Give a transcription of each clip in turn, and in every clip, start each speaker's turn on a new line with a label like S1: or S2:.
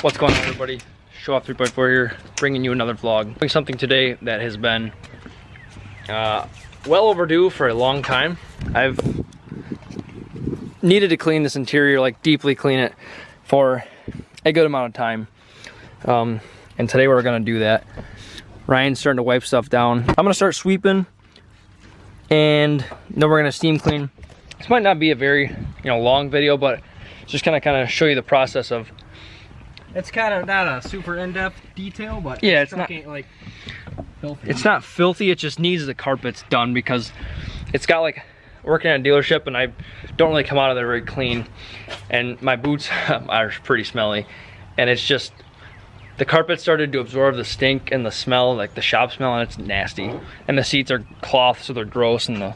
S1: What's going on, everybody? Show Off 3.4 here, bringing you another vlog. Doing something today that has been well overdue for a long time. I've needed to clean this interior, like deeply clean it, for a good amount of time. And today we're gonna do that. Ryan's starting to wipe stuff down. I'm gonna start sweeping, and then we're gonna steam clean. This might not be a very long video, but just kind of show you the process of.
S2: It's kind of not a super in-depth detail, but
S1: yeah, it's not
S2: like filthy.
S1: It's not filthy. It just needs the carpets done because it's got like working at a dealership, and I don't really come out of there very clean, and my boots are pretty smelly, and it's just the carpet started to absorb the stink and the smell, like the shop smell, and it's nasty. And the seats are cloth, so they're gross, and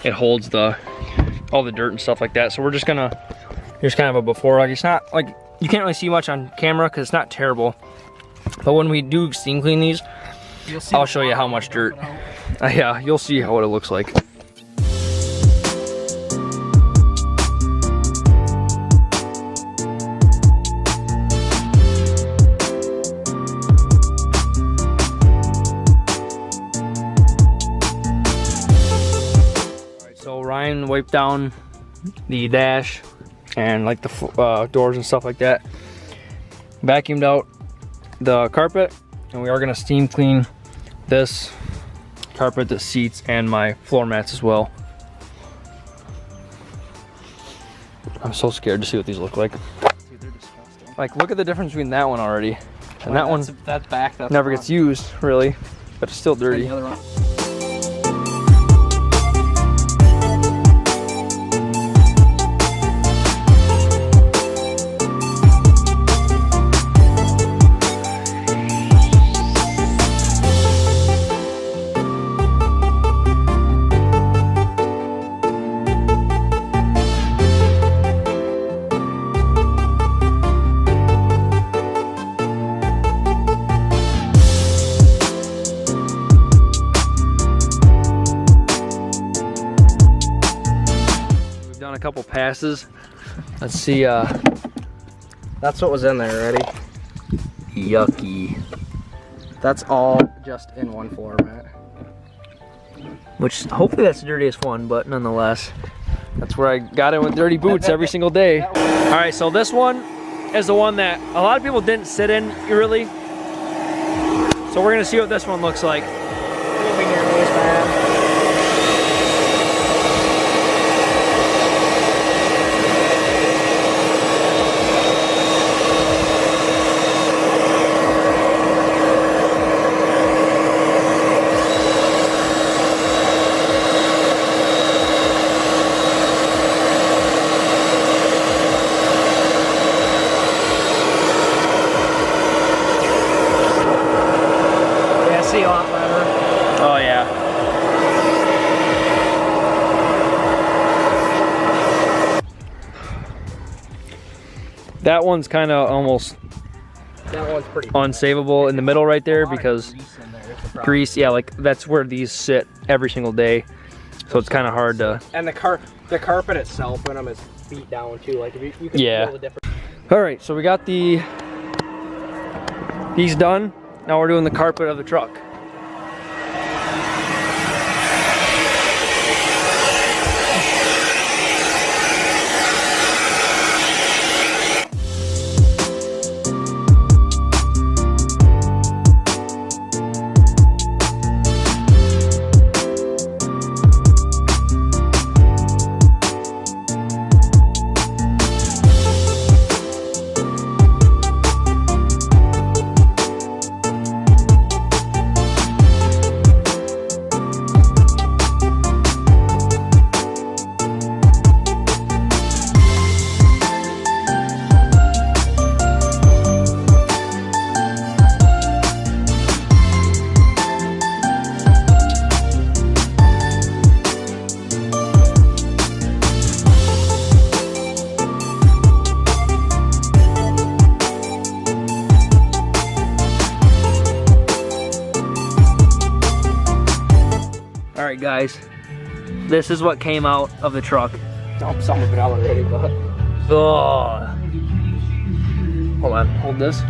S1: it holds all the dirt and stuff like that. So we're just gonna, here's kind of a before. Like, it's not like, you can't really see much on camera because it's not terrible, but when we do steam clean these, I'll show you how much dirt. Yeah, you'll see what it looks like. So Ryan wiped down the dash and like the doors and stuff like that. Vacuumed out the carpet, and we are gonna steam clean this carpet, the seats, and my floor mats as well. I'm so scared to see what these look like.
S2: Dude, they're disgusting.
S1: Like, look at the difference between that one already, and that one
S2: that's back. That's
S1: never gets used really, but it's still dirty.
S2: And the other one.
S1: A couple passes. Let's see.
S2: That's what was in there already.
S1: Yucky.
S2: That's all just in one floor mat.
S1: Which hopefully that's the dirtiest one, but nonetheless, that's where I got in with dirty boots every single day. All right, so this one is the one that a lot of people didn't sit in really. So we're gonna see what this one looks like.
S2: A lot better.
S1: Oh yeah. That one's kind of almost
S2: pretty
S1: unsavable in the middle right there because grease, yeah, like that's where these sit every single day. So it's kind of hard to.
S2: And the carpet itself when them is beat down too. Like if you can feel the difference.
S1: All right, so we got these done. Now we're doing the carpet of the truck. Alright guys, this is what came out of the truck.
S2: Dump some of it out already, but...
S1: Oh. Hold on, hold this.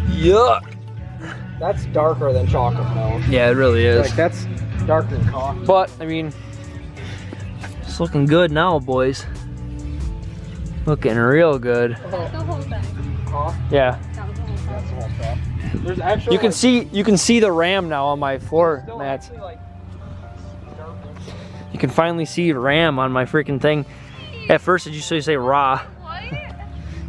S1: Yuck.
S2: That's darker than chocolate milk.
S1: Yeah, it really is.
S2: Like that's darker than coffee.
S1: But I mean, it's looking good now, boys. Looking real good.
S3: That's the whole thing.
S2: Huh?
S1: Yeah.
S3: That was the whole
S2: That's
S3: thing.
S2: the whole stuff. There's actually
S1: You can see the ram now on my floor mats. You can finally see ram on my freaking thing. At first, did you say raw?
S3: What?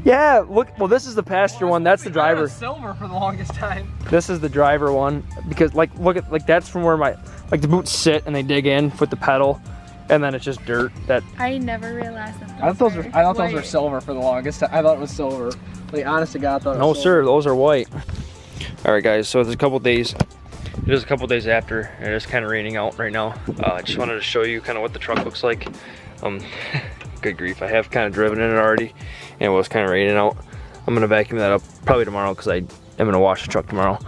S1: Yeah, look, well this is the pasture one, that's the driver.
S2: Silver for the longest time.
S1: This is the driver one, because like, look at, like that's from where my, like the boots sit and they dig in with the pedal, and then it's just dirt. That
S3: I never realized that.
S2: I thought those were silver for the longest time. I thought it was silver. Like honest to God, I thought it
S1: No
S2: was
S1: sir,
S2: silver.
S1: those are white. All right guys, so it's a couple days. It is a couple days after, and it's kind of raining out right now. I just wanted to show you kind of what the truck looks like. Good grief, I have kind of driven in it already, and it was kind of raining out. I'm gonna vacuum that up probably tomorrow because I am gonna wash the truck tomorrow.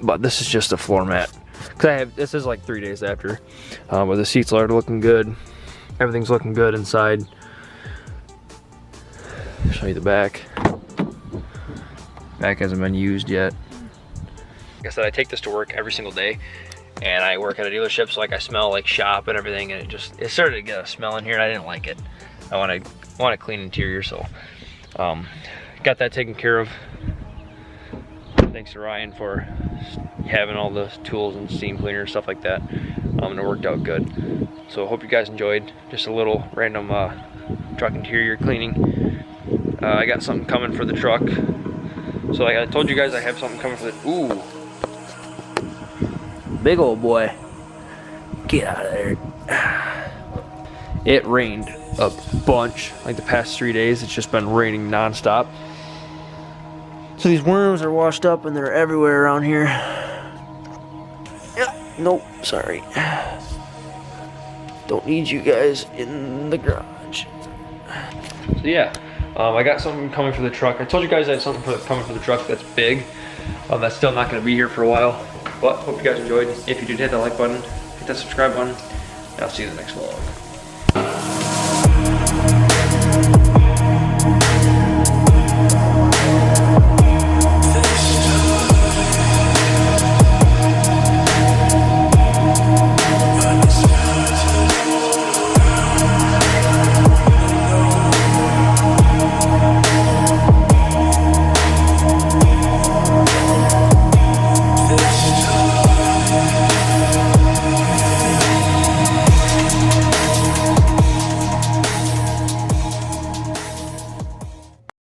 S1: But this is just a floor mat. Cause this is like 3 days after. But the seats are looking good. Everything's looking good inside. Show you the back. Back hasn't been used yet. Like I said, I take this to work every single day, and I work at a dealership, so like I smell like shop and everything, and it started to get a smell in here, and I didn't like it. I want a clean interior, so got that taken care of. Thanks to Ryan for having all the tools and steam cleaner and stuff like that. It worked out good. So I hope you guys enjoyed just a little random truck interior cleaning. I got something coming for the truck. So like I told you guys, I have something coming for the, ooh. Big old boy. Get out of there. It rained a bunch, like the past 3 days. It's just been raining nonstop. So these worms are washed up and they're everywhere around here. Yep, nope, sorry. Don't need you guys in the garage. So yeah, I got something coming for the truck. I told you guys I had something coming for the truck that's big. That's still not gonna be here for a while. But hope you guys enjoyed. If you did, hit that like button, hit that subscribe button, and I'll see you in the next vlog.